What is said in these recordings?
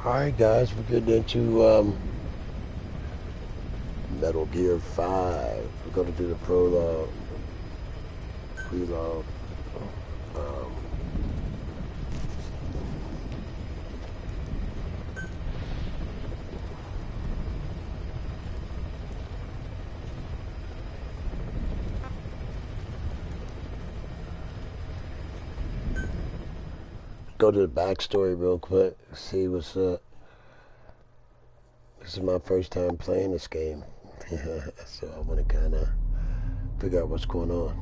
Alright guys, we're getting into Metal Gear 5. We're going to do the prologue, prelogue. Go to the backstory real quick, see what's up. This is my first time playing this game, so I want to kind of figure out what's going on.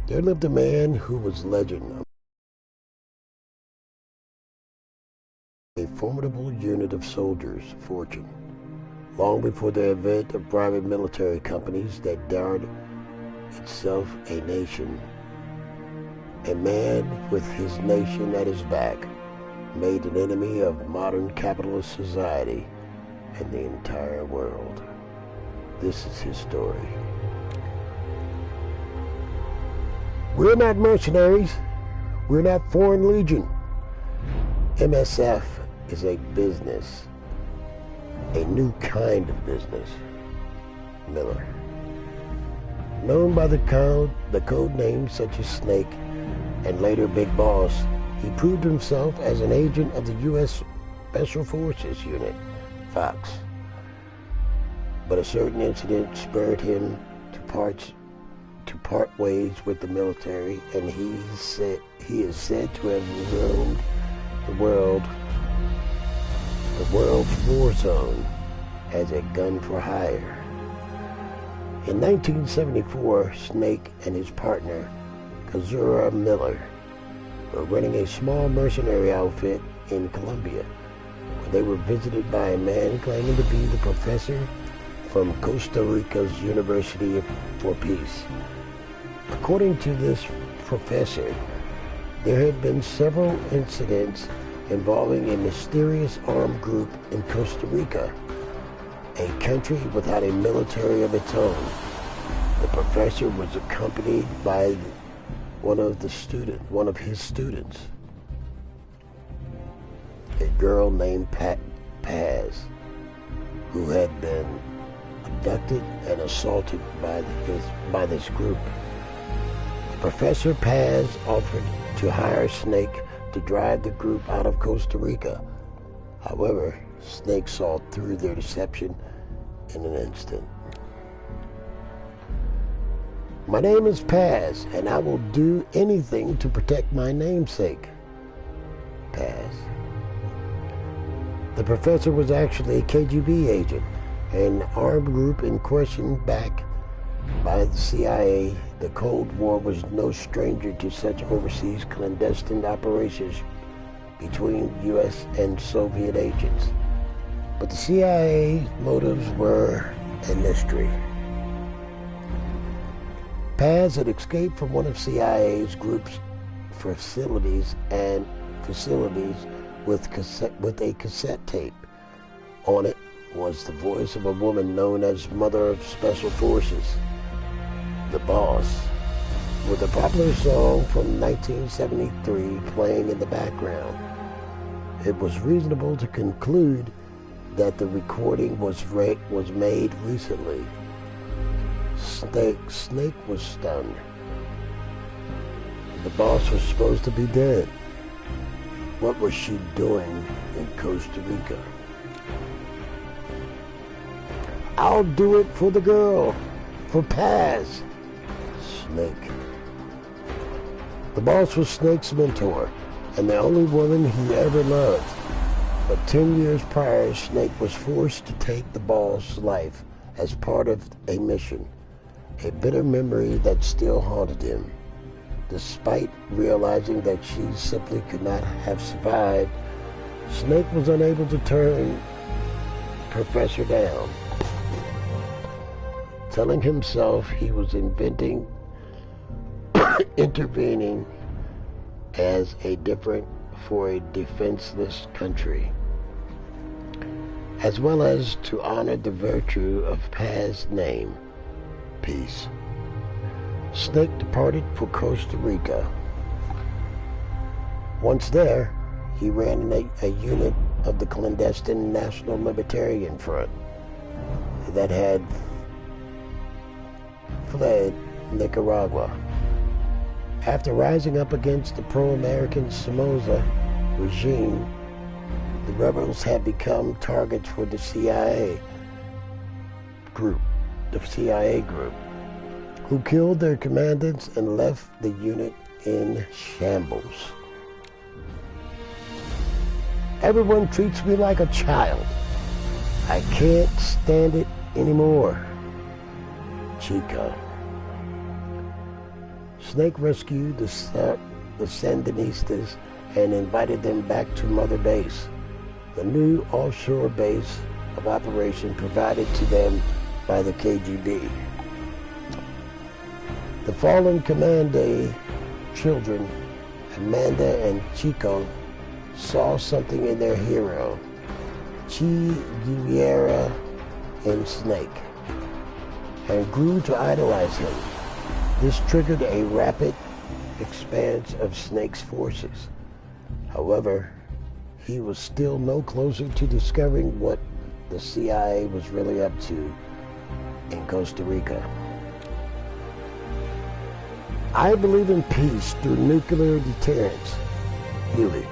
There lived a man who was legend, a formidable unit of soldiers, fortune, long before the advent of private military companies that dared itself a nation. A man with his nation at his back made an enemy of modern capitalist society and the entire world. This is his story. We're not mercenaries. We're not Foreign Legion. MSF is a business, a new kind of business. Miller. Known by the code names such as Snake and later Big Boss, he proved himself as an agent of the U.S. Special Forces Unit, Fox. But a certain incident spurred him to part ways with the military, and he is said to have roamed the world's war zone as a gun for hire. In 1974, Snake and his partner, Kazura Miller, were running a small mercenary outfit in Colombia when they were visited by a man claiming to be the professor from Costa Rica's University for Peace. According to this professor, there had been several incidents involving a mysterious armed group in Costa Rica, a country without a military of its own. The professor was accompanied by one of his students, a girl named Paz, who had been abducted and assaulted by this group. Professor Paz offered to hire Snake to drive the group out of Costa Rica. However, Snake saw through their deception in an instant. My name is Paz, and I will do anything to protect my namesake. Paz. The professor was actually a KGB agent, an armed group in question backed by the CIA. The Cold War was no stranger to such overseas clandestine operations between U.S. and Soviet agents. But the CIA's motives were a mystery. Paz had escaped from one of CIA's group's facilities with a cassette tape. On it was the voice of a woman known as Mother of Special Forces, the Boss, with a popular song from 1973 playing in the background. It was reasonable to conclude that the recording was made recently. Snake was stunned. The Boss was supposed to be dead. What was she doing in Costa Rica? I'll do it for the girl, for Paz. Snake. The Boss was Snake's mentor and the only woman he ever loved. But 10 years prior, Snake was forced to take the Boss' life as part of a mission. A bitter memory that still haunted him. Despite realizing that she simply could not have survived, Snake was unable to turn Professor down, telling himself he was intervening as a different for a defenseless country, as well as to honor the virtue of Paz's name, peace. Snake departed for Costa Rica. Once there, he ran a unit of the clandestine National Libertarian Front that had fled Nicaragua. After rising up against the pro-American Somoza regime, the rebels had become targets for the CIA group, who killed their commandants and left the unit in shambles. Everyone treats me like a child. I can't stand it anymore. Chico. Snake rescued the Sandinistas and invited them back to Mother Base, the new offshore base of operation provided to them by the KGB. The fallen Commande children, Amanda and Chico, saw something in their hero, Che Guevara in Snake, and grew to idolize him. This triggered a rapid expanse of Snake's forces. However, he was still no closer to discovering what the CIA was really up to in Costa Rica. I believe in peace through nuclear deterrence. Huey.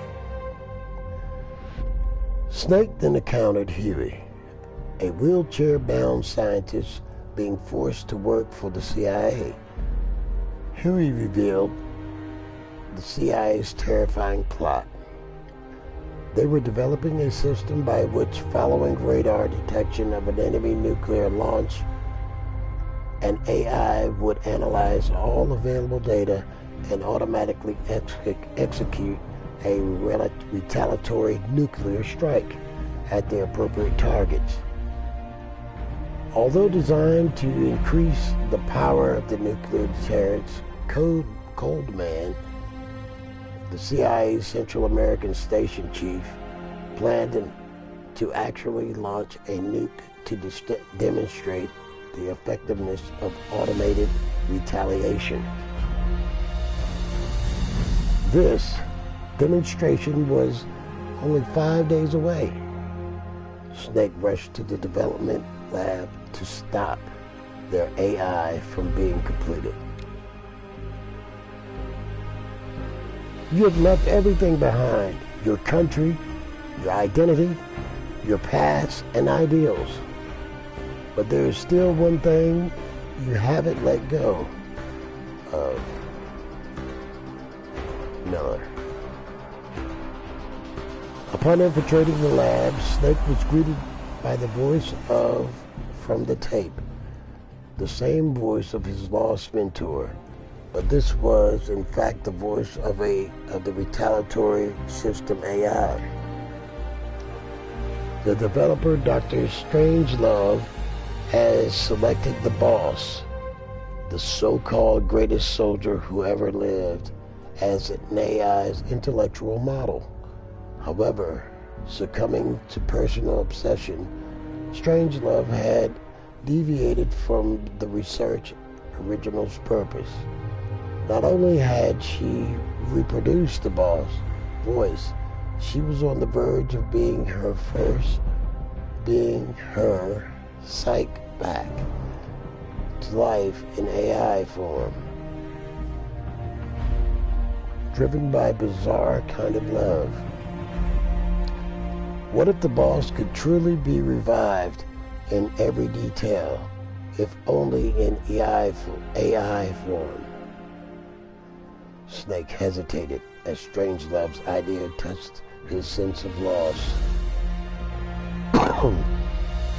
Snake then encountered Huey, a wheelchair-bound scientist being forced to work for the CIA. Huey revealed the CIA's terrifying plot. They were developing a system by which, following radar detection of an enemy nuclear launch, an AI would analyze all available data and automatically execute a retaliatory nuclear strike at the appropriate targets. Although designed to increase the power of the nuclear deterrence, Coldman, the CIA's Central American station chief, planned to actually launch a nuke to demonstrate the effectiveness of automated retaliation. This demonstration was only 5 days away. Snake rushed to the development lab to stop their AI from being completed. You have left everything behind: your country, your identity, your past, and ideals. But there is still one thing you haven't let go of. Miller. Upon infiltrating the lab, Snake was greeted by the voice from the tape, the same voice of his lost mentor, but this was in fact the voice of the retaliatory system AI. The developer, Dr. Strangelove, has selected the boss, the so-called greatest soldier who ever lived, as an AI's intellectual model. However, succumbing to personal obsession, Strangelove had deviated from the research original's purpose. Not only had she reproduced the boss voice, she was on the verge of being her psych back to life in AI form. Driven by a bizarre kind of love. What if the boss could truly be revived in every detail, if only in AI form? Snake hesitated as Strangelove's idea touched his sense of loss.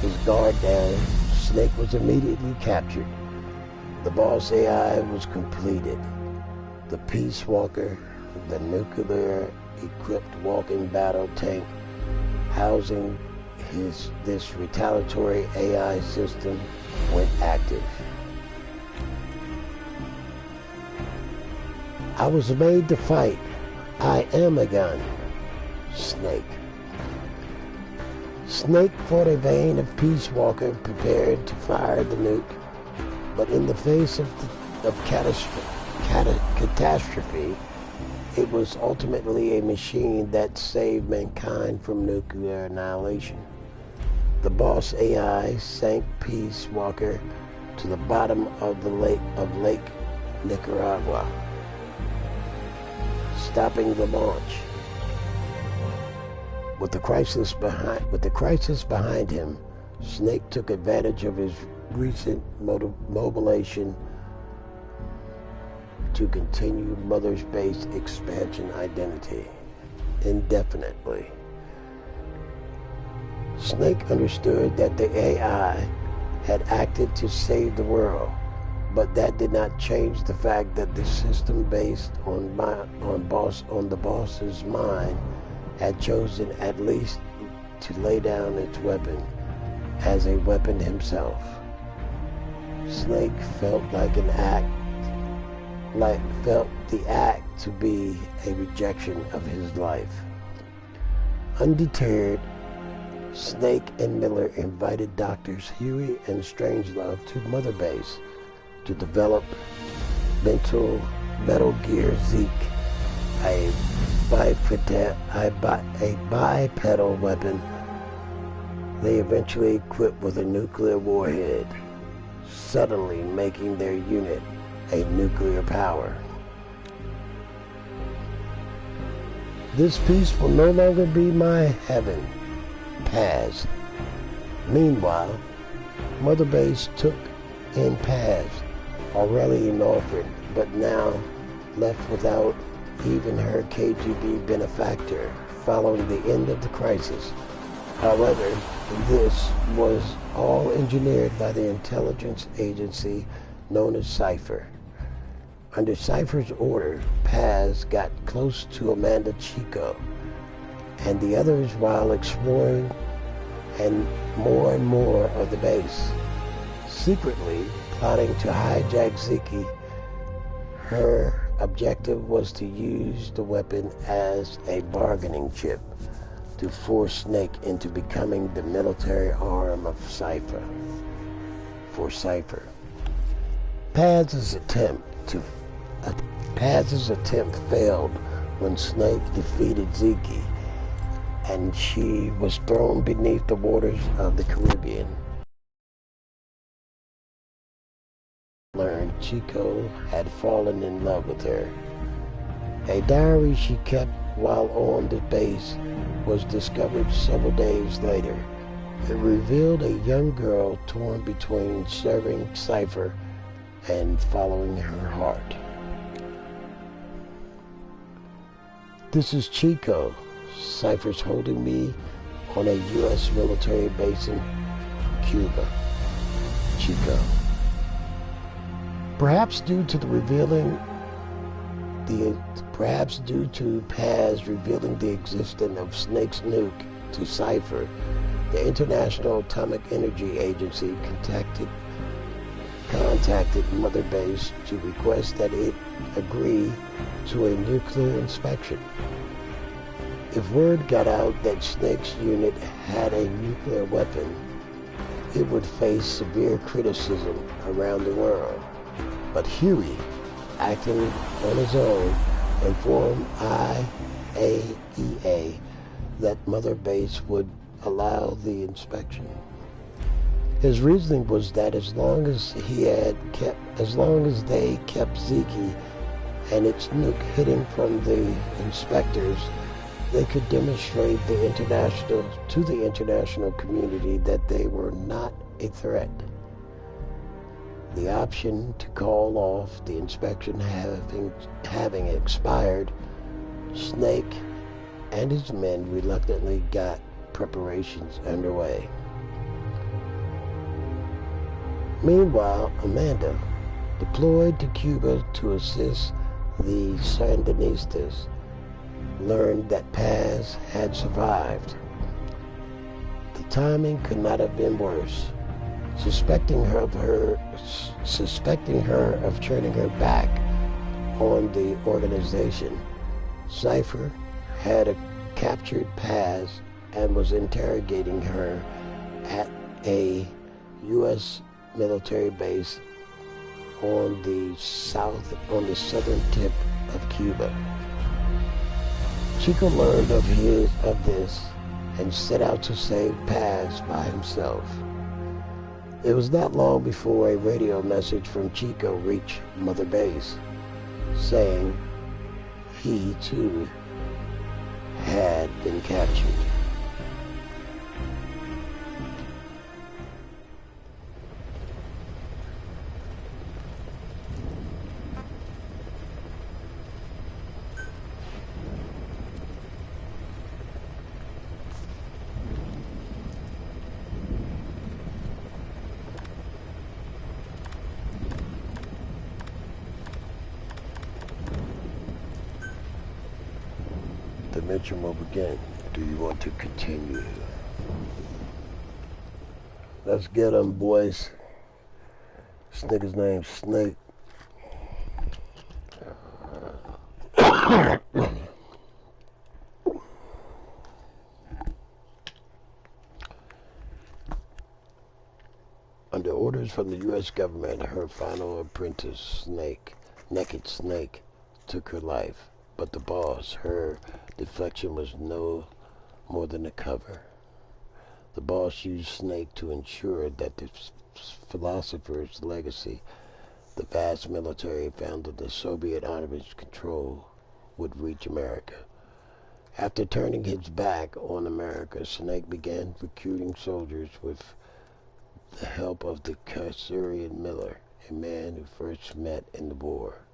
His guard down, Snake was immediately captured. The boss AI was completed. The Peace Walker, the nuclear-equipped walking battle tank housing this retaliatory AI system, went active. I was made to fight. I am a gun. Snake. Snake fought a vein of Peace Walker prepared to fire the nuke, but in the face of catastrophe, It was ultimately a machine that saved mankind from nuclear annihilation. The boss AI sank Peace Walker to the bottom of the Lake Nicaragua, stopping the launch. With the crisis behind him, Snake took advantage of his recent mobilization to continue Mother's Base expansion identity indefinitely. Snake understood that the AI had acted to save the world, but that did not change the fact that the system based on the boss's mind had chosen at least to lay down its weapon as a weapon himself. Snake felt the act to be a rejection of his life. Undeterred, Snake and Miller invited Doctors Huey and Strangelove to Mother Base to develop Metal Gear Zeke, a bipedal weapon they eventually equipped with a nuclear warhead, suddenly making their unit a nuclear power. This piece will no longer be my heaven, Paz. Meanwhile, Mother Base took in Paz, already an orphan, but now left without even her KGB benefactor following the end of the crisis. However, this was all engineered by the intelligence agency known as Cypher. Under Cypher's order, Paz got close to Amanda Chico and the others while exploring and more of the base, secretly plotting to hijack Ziki. Her objective was to use the weapon as a bargaining chip to force Snake into becoming the military arm of Cypher. Paz's attempt failed when Snake defeated Ziki, and she was thrown beneath the waters of the Caribbean. Learned Chico had fallen in love with her. A diary she kept while on the base was discovered several days later. It revealed a young girl torn between serving Cypher and following her heart. This is Chico. Cypher's holding me on a U.S. military base in Cuba. Chico. Perhaps due to Paz revealing the existence of Snake's nuke to Cypher, the International Atomic Energy Agency contacted Mother Base to request that it agree to a nuclear inspection. If word got out that Snake's unit had a nuclear weapon, it would face severe criticism around the world. But Huey, acting on his own, informed IAEA that Mother Base would allow the inspection. His reasoning was that as long as they kept Ziki and its nuke hidden from the inspectors, they could demonstrate to the international community that they were not a threat. The option to call off the inspection having expired, Snake and his men reluctantly got preparations underway. Meanwhile, Amanda, deployed to Cuba to assist the Sandinistas, learned that Paz had survived. The timing could not have been worse. Suspecting her of turning her back on the organization, Cypher had captured Paz and was interrogating her at a U.S. military base on the southern tip of Cuba. Chico learned of this and set out to save Paz by himself. It was not long before a radio message from Chico reached Mother Base, saying he too had been captured. The mission will begin. Do you want to continue? Let's get him, boys. This nigga's name's Snake. Under orders from the U.S. government, her final apprentice, Naked Snake, took her life. But the boss, her deflection was no more than a cover. The boss used Snake to ensure that the philosopher's legacy, the vast military found under Soviet Army's control, would reach America. After turning his back on America, Snake began recruiting soldiers with the help of the Kasurian Miller, a man who first met in the war.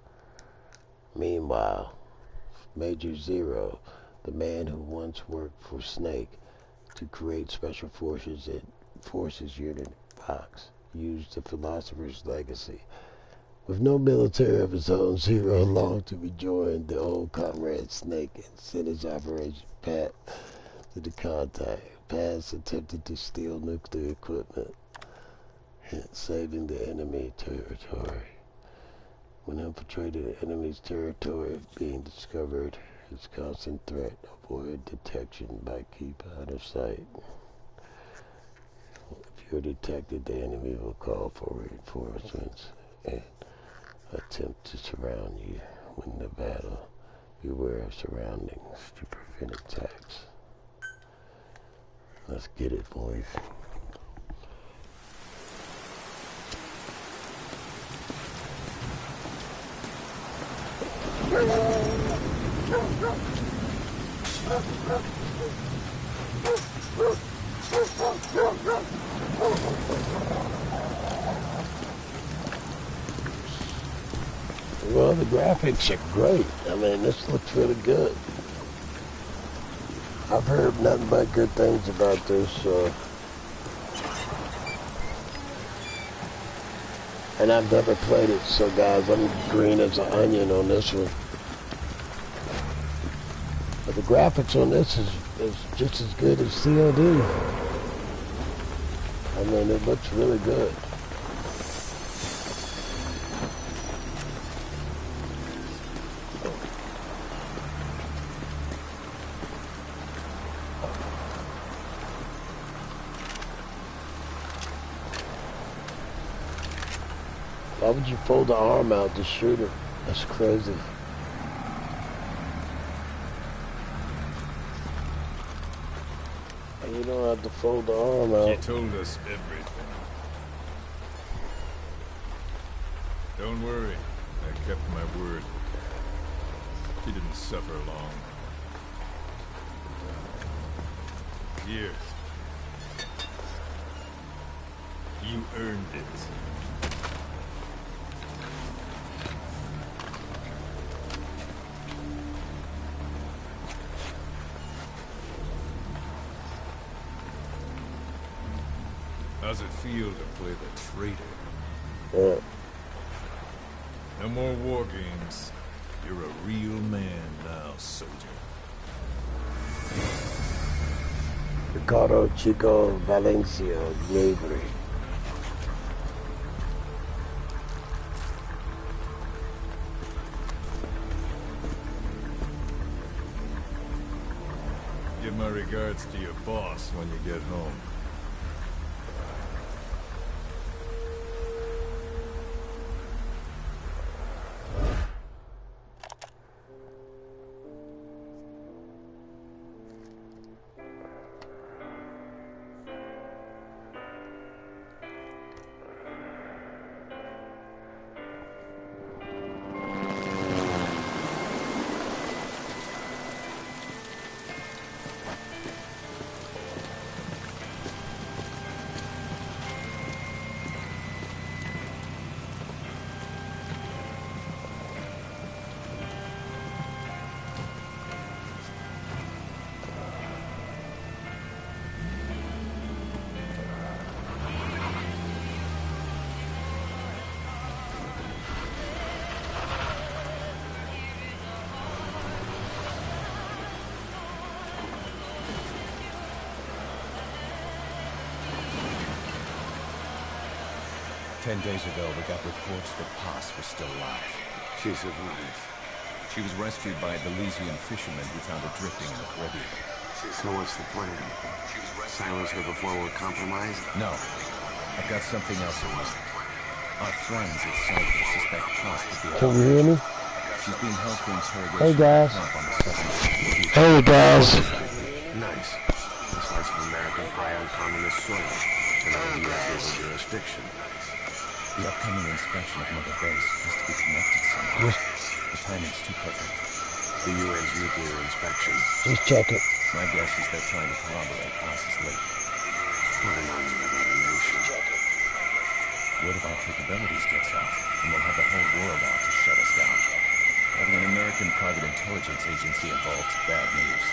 Meanwhile, Major Zero, the man who once worked for Snake to create Special Forces Unit Fox, used the philosopher's legacy. With no military of his own, Zero longed to rejoin the old comrade Snake and sent his Operation Pat to the contact. Pat attempted to steal nuclear equipment, saving the enemy territory. When infiltrating the enemy's territory, being discovered, his constant threat, avoid detection by keep out of sight. If you're detected, the enemy will call for reinforcements and attempt to surround you. Win the battle. Beware of surroundings to prevent attacks. Let's get it, boys. Well, the graphics are great. I mean, this looks really good. I've heard nothing but good things about this. And I've never played it, so guys, I'm green as an onion on this one. But the graphics on this is just as good as COD. I mean, it looks really good. Why would you fold the arm out to shoot her? That's crazy. And you don't have to fold the arm out. She told us everything. Don't worry, I kept my word. She didn't suffer long. Here. You earned it. How's it feel to play the traitor? Yeah. No more war games. You're a real man now, soldier. Ricardo Chico Valencia Bravery. Give my regards to your boss when you get home. 10 days ago, we got reports that Paz was still alive. She survived. She was rescued by a Belizean fisherman who found her drifting in the Caribbean. So what's the plan? Silence her before we're compromised? No. I've got something else in mind. Our friends at Cypher suspect Paz to be a... Can you hear me? She's being held for interrogation. Hey guys. On the southern... Hey guys. Nice. A slice of American pie on communist soil. And our U.S. jurisdiction. The upcoming inspection of Mother Base has to be connected somehow. The timing's too perfect. The UN's nuclear inspection. Just check it. My guess is they're trying to corroborate Paz's leak. What an argument about a nation. Word of our capabilities gets out, and we'll have the whole world out to shut us down. Having an American private intelligence agency involved is bad news.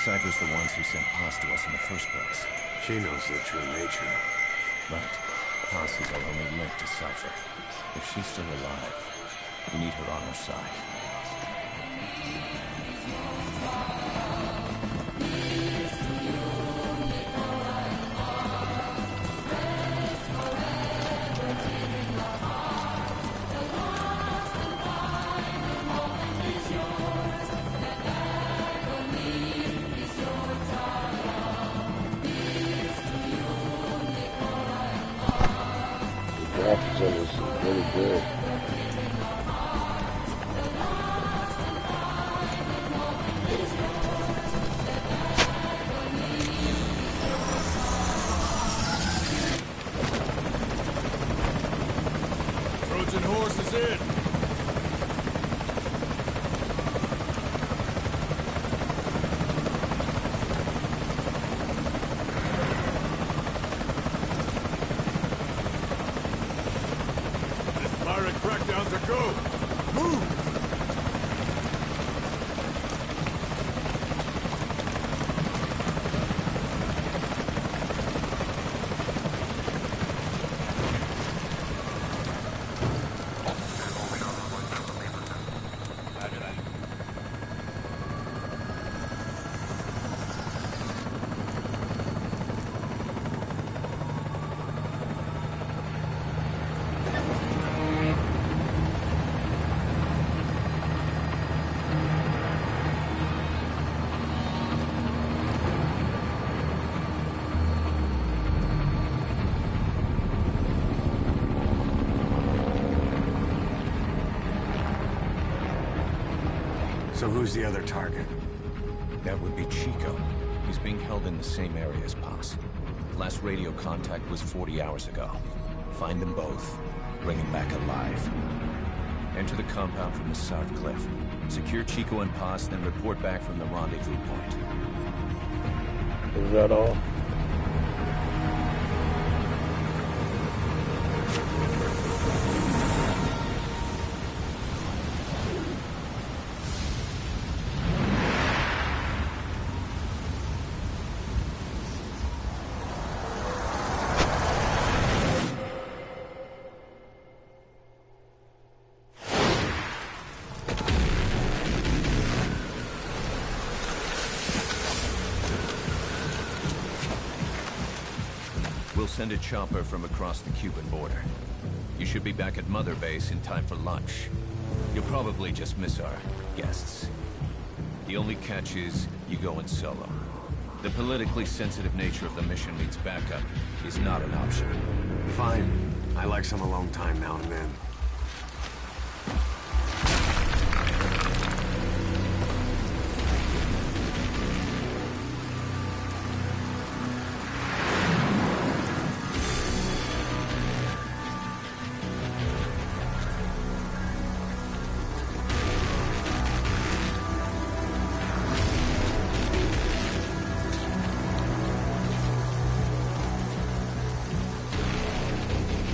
Cypher's the ones who sent Paz to us in the first place. She knows their true nature. Right. Paz is our only link to Cypher. If she's still alive, we need her on our side. Graphics on this is really good. Trojan horse is in. Pirate crackdown to go! Move! So who's the other target? That would be Chico. He's being held in the same area as Paz. Last radio contact was 40 hours ago. Find them both. Bring him back alive. Enter the compound from the south cliff. Secure Chico and Paz, then report back from the rendezvous point. Is that all? We'll send a chopper from across the Cuban border. You should be back at Mother Base in time for lunch. You'll probably just miss our guests. The only catch is you go in solo. The politically sensitive nature of the mission means backup is not an option. Fine. I like some alone time now and then.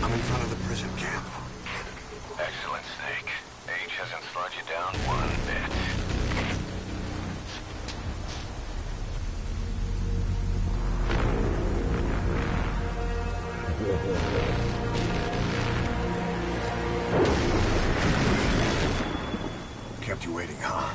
I'm in front of the prison camp. Excellent, Snake. Age hasn't slowed you down one bit. Kept you waiting, huh?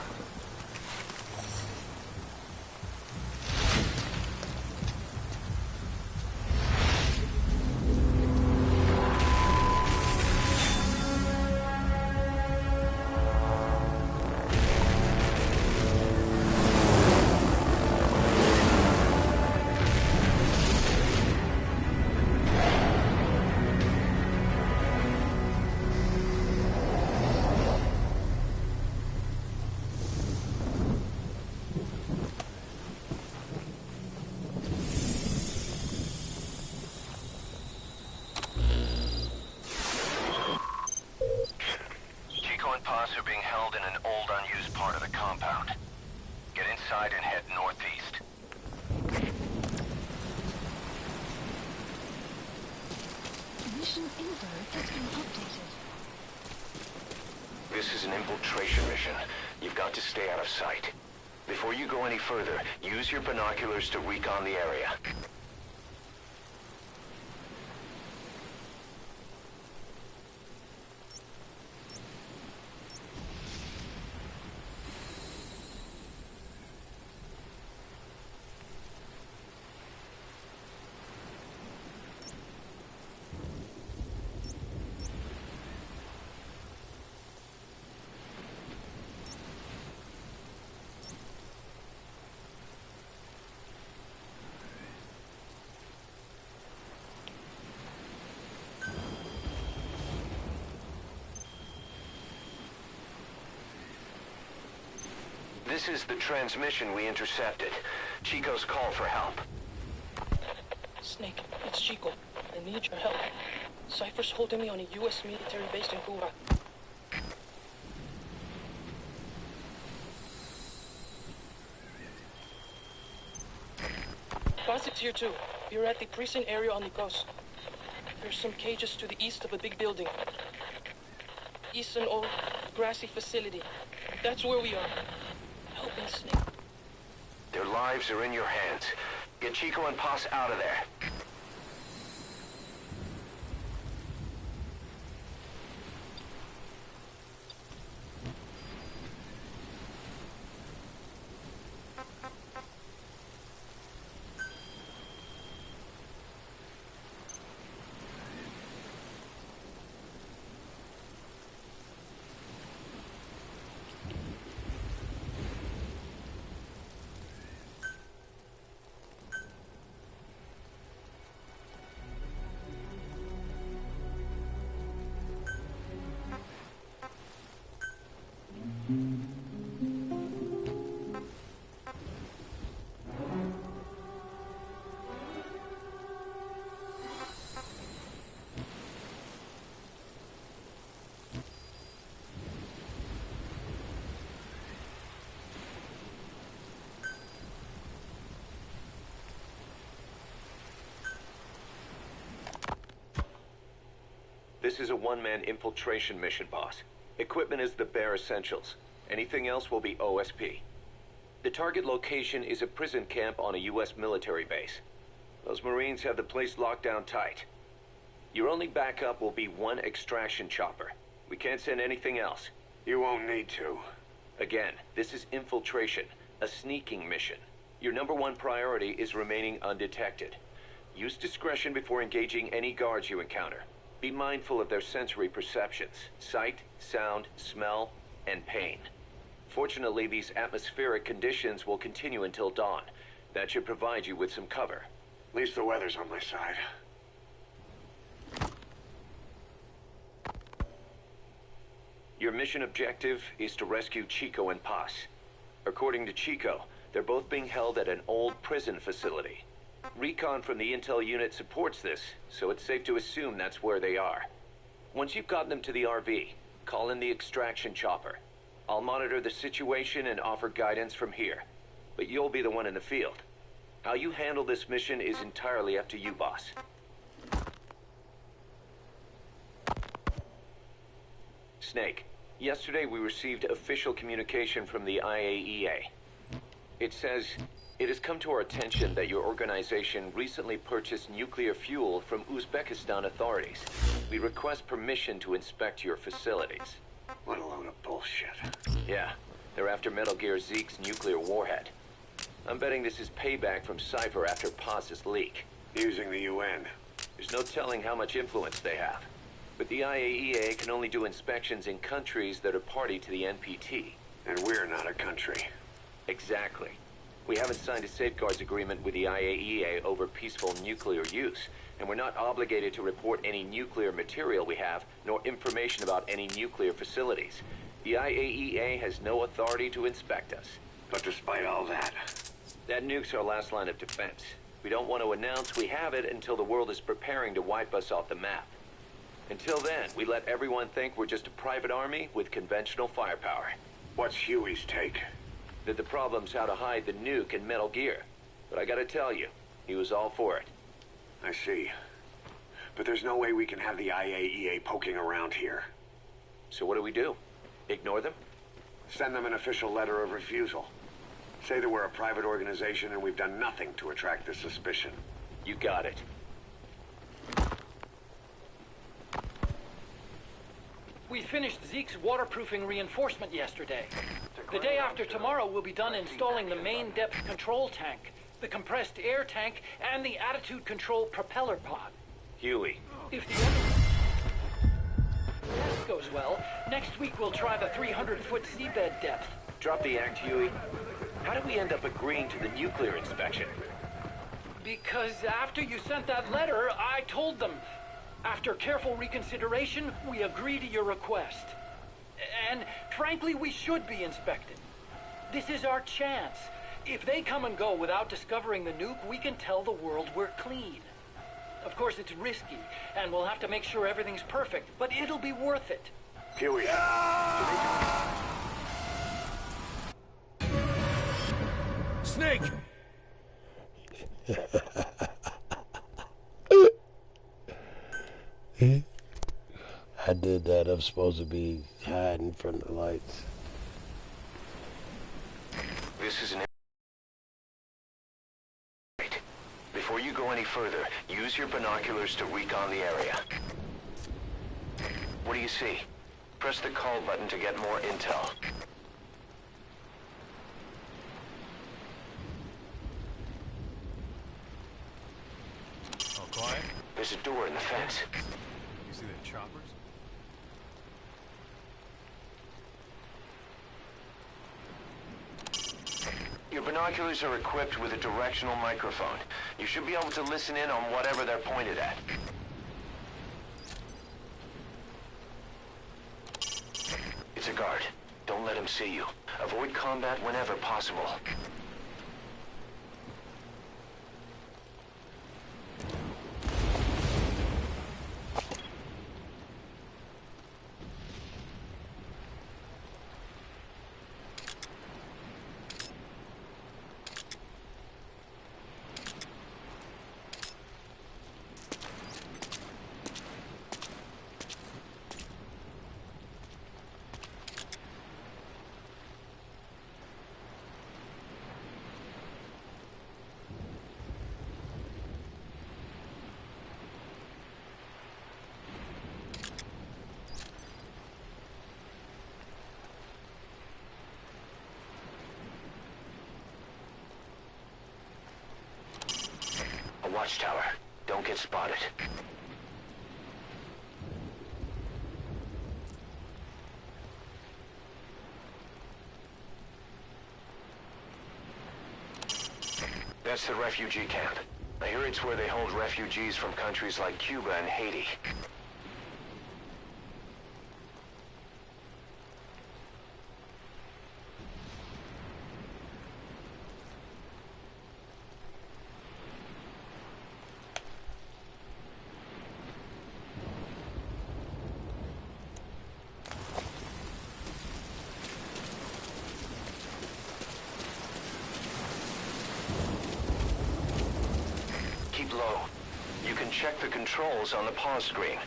Boss are being held in an old unused part of the compound. Get inside and head northeast. Mission info has been updated. This is an infiltration mission. You've got to stay out of sight. Before you go any further, use your binoculars to recon the area. This is the transmission we intercepted. Chico's call for help. Snake, it's Chico. I need your help. Cypher's holding me on a U.S. military base in Cuba. Boss, it's here too. You're at the prison area on the coast. There's some cages to the east of a big building. East an old grassy facility. That's where we are. Help me, Snake. Their lives are in your hands. Get Chico and Paz out of there. This is a one-man infiltration mission, boss. Equipment is the bare essentials. Anything else will be OSP. The target location is a prison camp on a U.S. military base. Those Marines have the place locked down tight. Your only backup will be one extraction chopper. We can't send anything else. You won't need to. Again, this is infiltration, a sneaking mission. Your #1 priority is remaining undetected. Use discretion before engaging any guards you encounter. Be mindful of their sensory perceptions: sight, sound, smell, and pain. Fortunately, these atmospheric conditions will continue until dawn. That should provide you with some cover. At least the weather's on my side. Your mission objective is to rescue Chico and Paz. According to Chico, they're both being held at an old prison facility. Recon from the intel unit supports this, so it's safe to assume that's where they are. Once you've gotten them to the RV, call in the extraction chopper. I'll monitor the situation and offer guidance from here, but you'll be the one in the field. How you handle this mission is entirely up to you, boss. Snake, yesterday we received official communication from the IAEA. It says, "It has come to our attention that your organization recently purchased nuclear fuel from Uzbekistan authorities. We request permission to inspect your facilities." What a load of bullshit. Yeah, they're after Metal Gear Zeke's nuclear warhead. I'm betting this is payback from Cypher after Paz's leak. Using the UN. There's no telling how much influence they have. But the IAEA can only do inspections in countries that are party to the NPT. And we're not a country. Exactly. We haven't signed a safeguards agreement with the IAEA over peaceful nuclear use, and we're not obligated to report any nuclear material we have, nor information about any nuclear facilities. The IAEA has no authority to inspect us. But despite all that... That nuke's our last line of defense. We don't want to announce we have it until the world is preparing to wipe us off the map. Until then, we let everyone think we're just a private army with conventional firepower. What's Huey's take? That the problem's how to hide the nuke in Metal Gear. But I gotta tell you, he was all for it. I see. But there's no way we can have the IAEA poking around here. So what do? Ignore them? Send them an official letter of refusal. Say that we're a private organization and we've done nothing to attract their suspicion. You got it. We finished Zeke's waterproofing reinforcement yesterday. The day after tomorrow, we'll be done installing the main depth control tank, the compressed air tank, and the attitude control propeller pod. Huey. If the test goes well, next week we'll try the 300-foot seabed depth. Drop the act, Huey. How did we end up agreeing to the nuclear inspection? Because after you sent that letter, I told them. After careful reconsideration, we agree to your request. And frankly, we should be inspected. This is our chance. If they come and go without discovering the nuke, we can tell the world we're clean. Of course, it's risky, and we'll have to make sure everything's perfect, but it'll be worth it. Huey. Snake! I did that. I'm supposed to be hiding from the lights. This is an... Before you go any further, use your binoculars to recon the area. What do you see? Press the call button to get more intel. All quiet? There's a door in the fence. You see the choppers? Your binoculars are equipped with a directional microphone. You should be able to listen in on whatever they're pointed at. It's a guard. Don't let him see you. Avoid combat whenever possible. A watchtower. Don't get spotted. That's the refugee camp. I hear it's where they hold refugees from countries like Cuba and Haiti. Keep low. You can check the controls on the pause screen.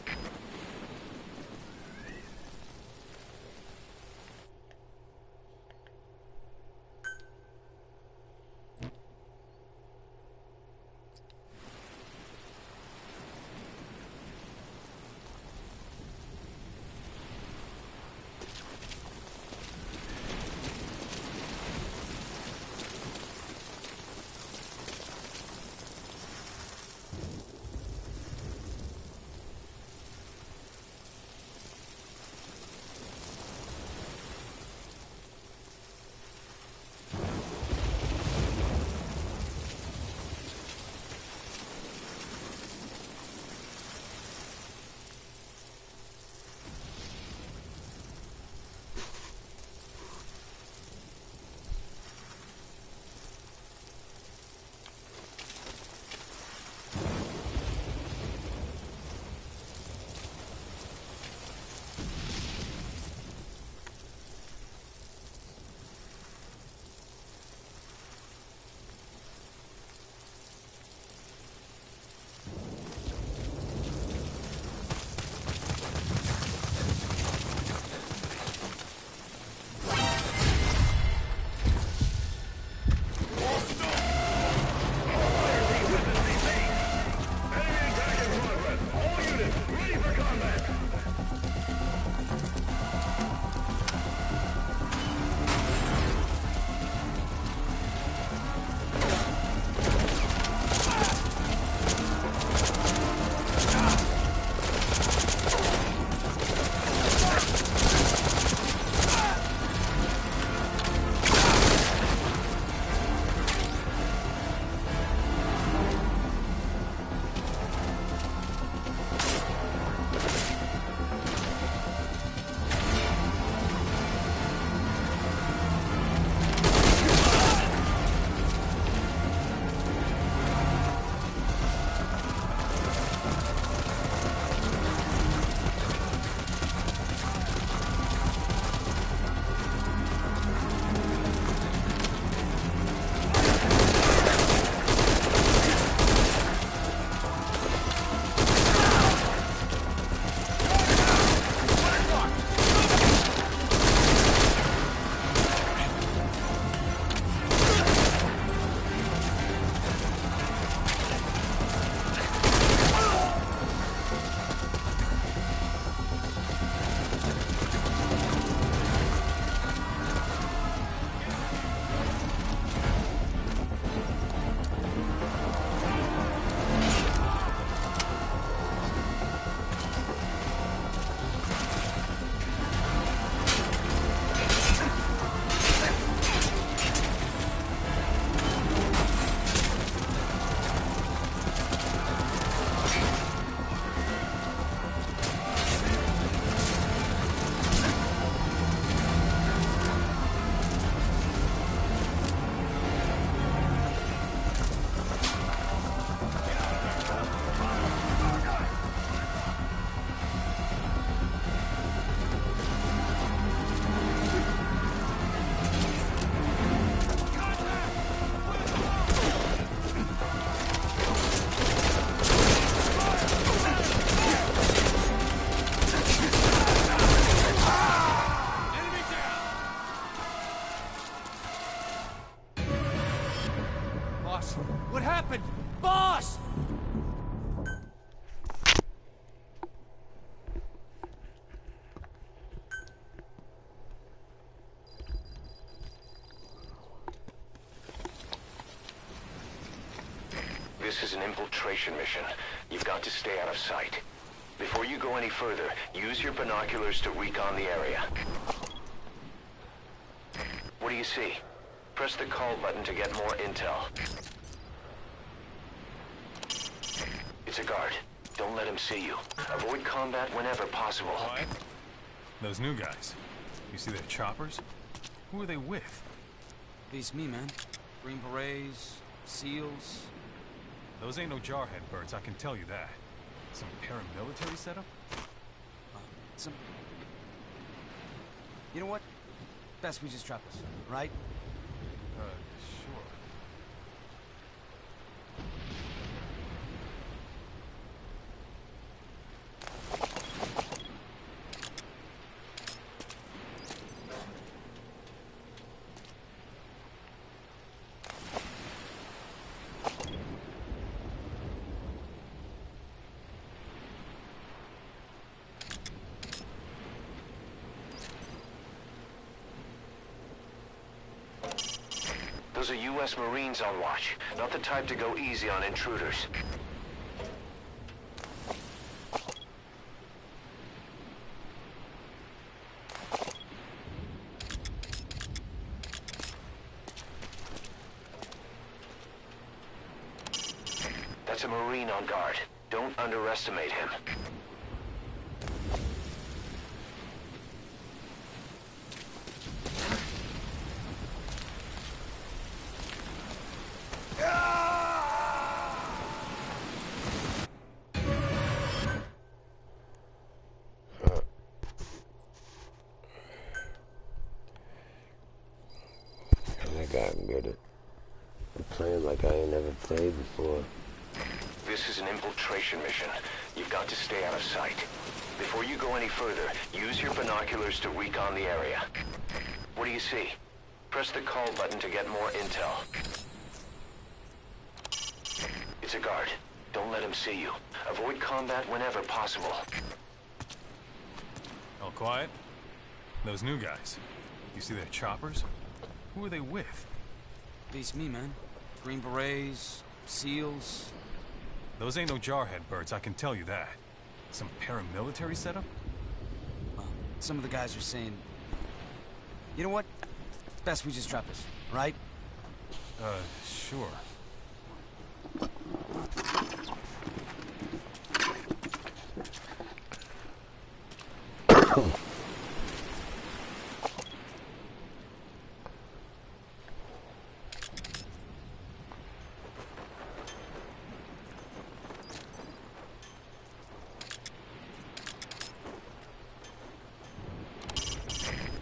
This is an infiltration mission. You've got to stay out of sight. Before you go any further, use your binoculars to recon the area. What do you see? Press the call button to get more intel. It's a guard. Don't let him see you. Avoid combat whenever possible. Quiet. Those new guys. You see their choppers? Who are they with? Beats me, man. Green Berets, SEALs. Those ain't no jarhead birds, I can tell you that. Some paramilitary setup? Some... You know what? Best we just drop this, right? Sure. Those are U.S. Marines on watch, not the type to go easy on intruders. That's a Marine on guard. Don't underestimate him. Playing like I ain't never played before. This is an infiltration mission. You've got to stay out of sight. Before you go any further, use your binoculars to recon the area. What do you see? Press the call button to get more intel. It's a guard. Don't let him see you. Avoid combat whenever possible. All quiet. Those new guys. You see their choppers? Who are they with? Beats me, man. Green Berets, SEALs. Those ain't no jarhead birds, I can tell you that. Some paramilitary setup? Well, some of the guys are saying... You know what? Best we just drop this, right? Sure.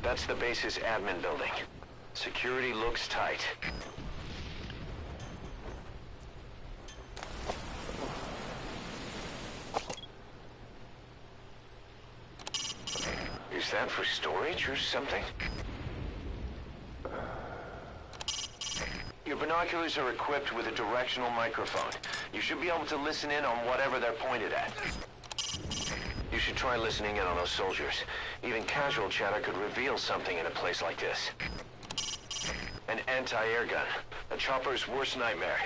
That's the base's admin building. Security looks tight. Is that for storage or something? Your binoculars are equipped with a directional microphone. You should be able to listen in on whatever they're pointed at. You should try listening in on those soldiers. Even casual chatter could reveal something in a place like this. An anti-air gun. A chopper's worst nightmare.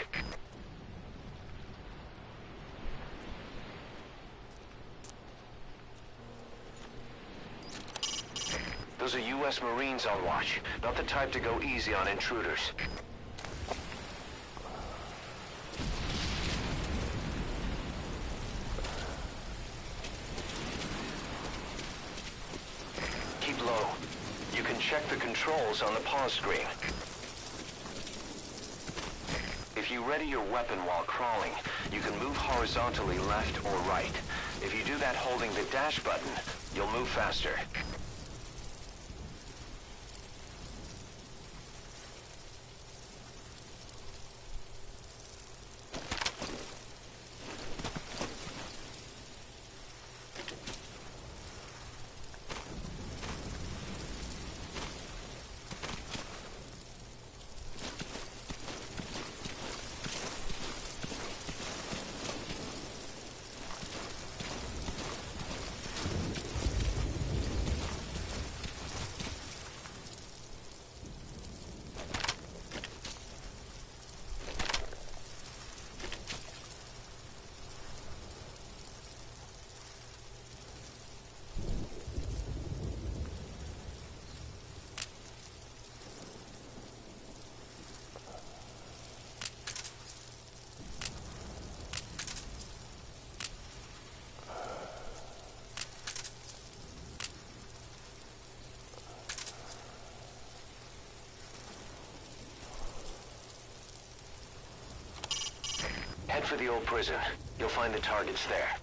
Those are U.S. Marines on watch. Not the type to go easy on intruders. Keep low. You can check the controls on the pause screen. If you ready your weapon while crawling, you can move horizontally left or right. If you do that holding the dash button, you'll move faster. for the old prison. You'll find the targets there.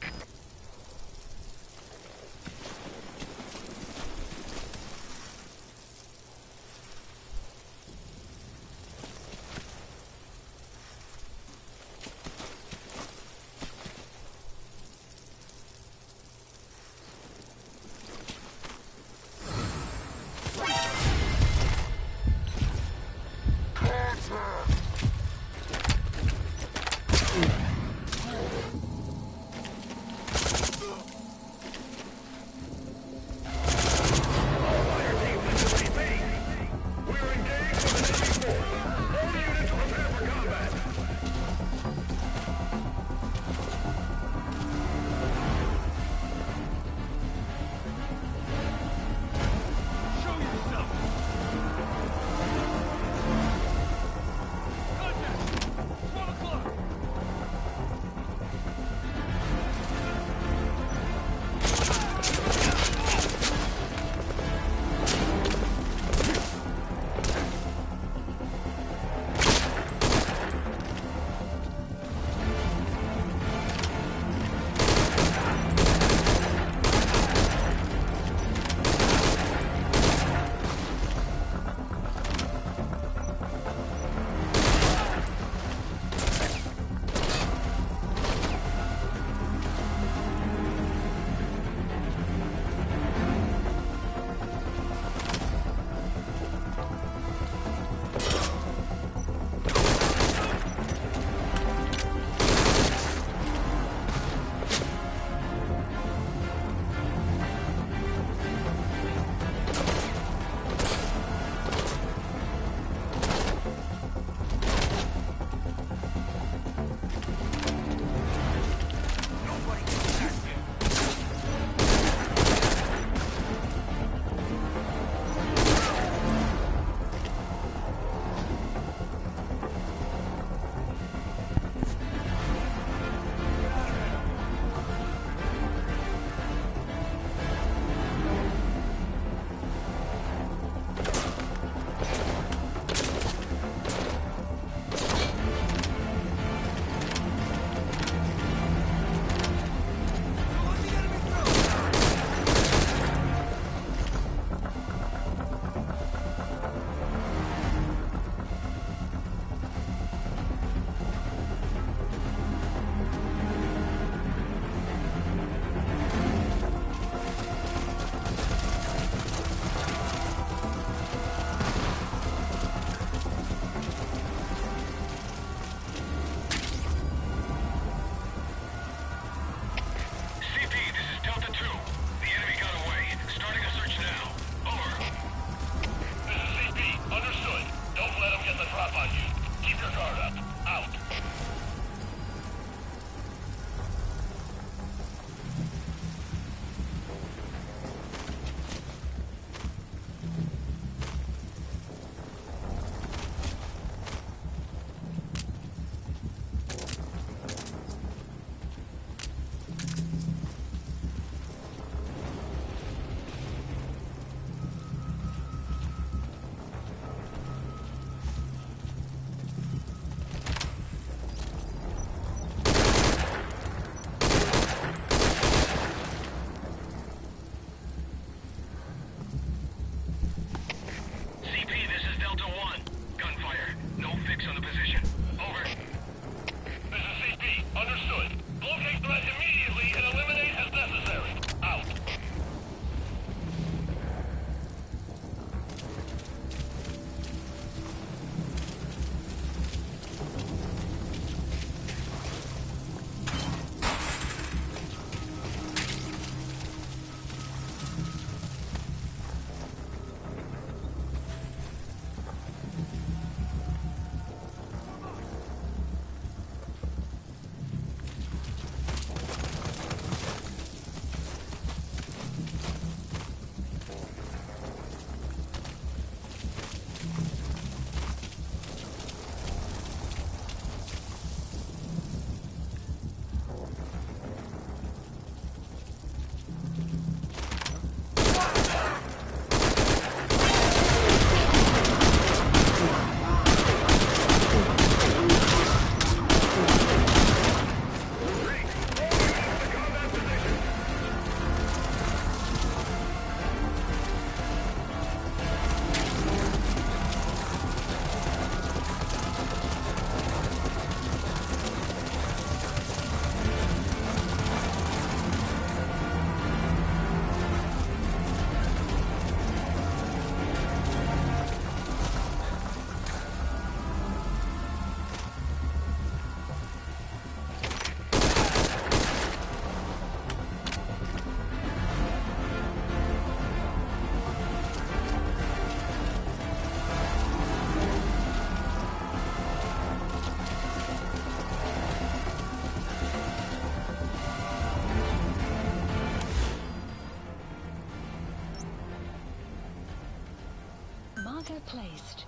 Tracker placed.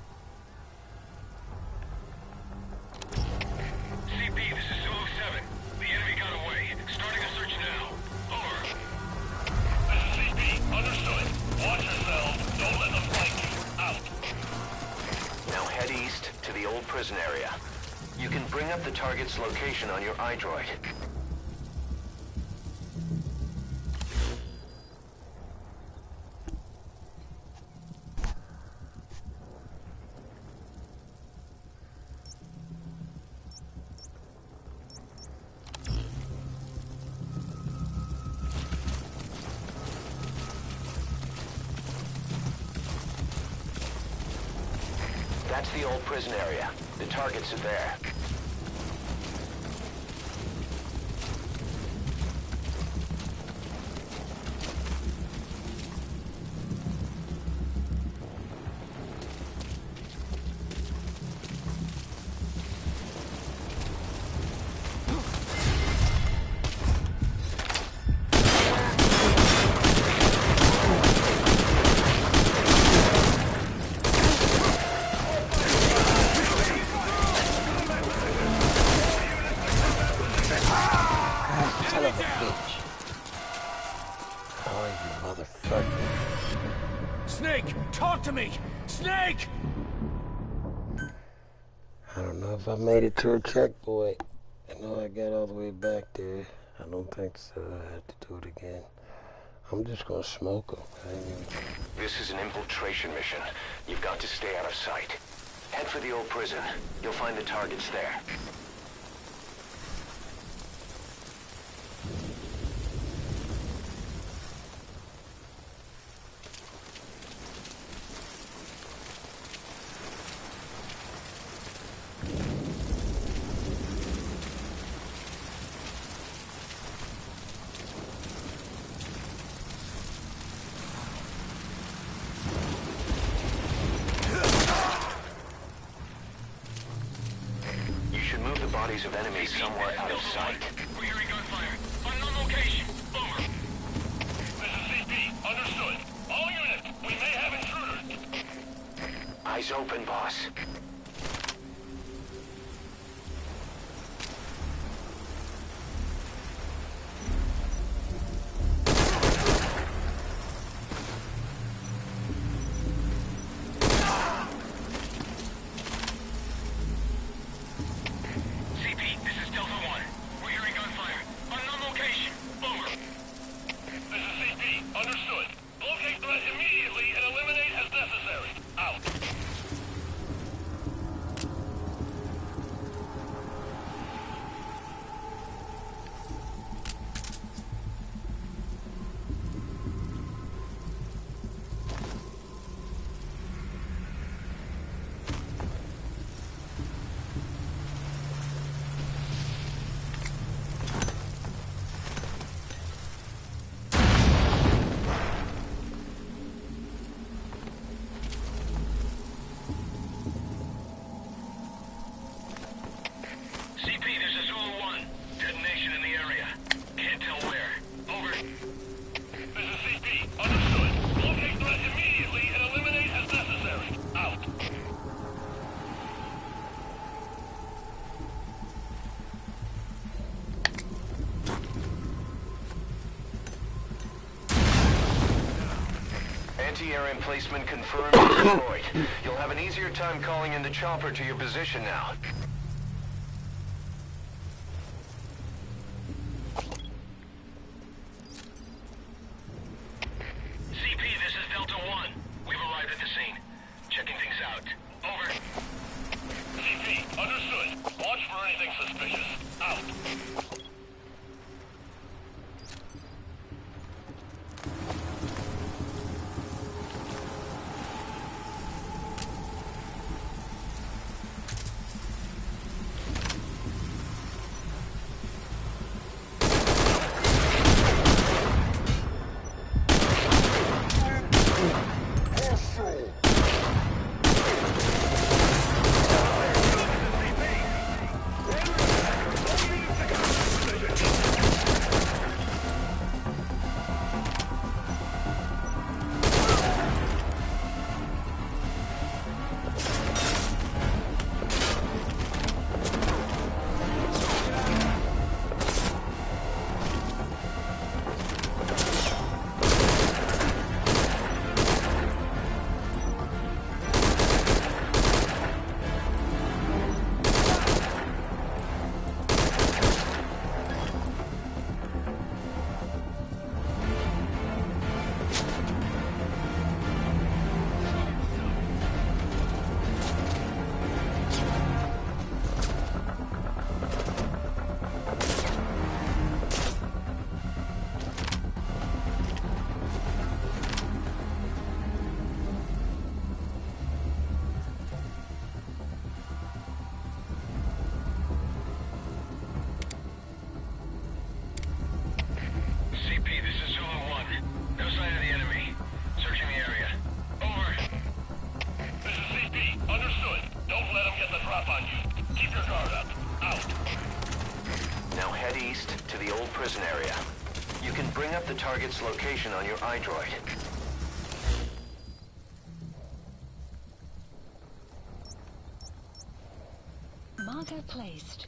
CP, this is Zulu 7. The enemy got away. Starting a search now. Over. This is CP. Understood. Watch yourselves. Don't let them flank you. Out. Now head east to the old prison area. You can bring up the target's location on your iDroid. That's the old prison area. The targets are there. Snake! Talk to me! Snake! I don't know if I made it to a checkpoint. I know I got all the way back there. I don't think so. I have to do it again. I'm just gonna smoke them. This is an infiltration mission. You've got to stay out of sight. Head for the old prison. You'll find the targets there. Bodies of enemies somewhere out of sight. We're hearing gunfire. Unknown location. Over. This is CP. Understood. All units, we may have intruders. Eyes open, boss. Anti-air emplacement confirmed and deployed. You'll have an easier time calling in the chopper to your position now. CP, this is Delta 1. We've arrived at the scene. Checking things out. Over. CP, understood. Watch for anything suspicious. Out. You can bring up the target's location on your iDroid. Marker placed.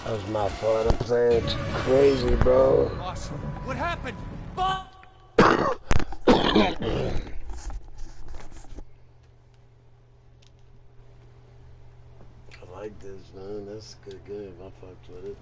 That was my fault. I'm playing crazy, bro. Awesome. What happened? Bob! I like this, man. That's a good game. I fucked with it.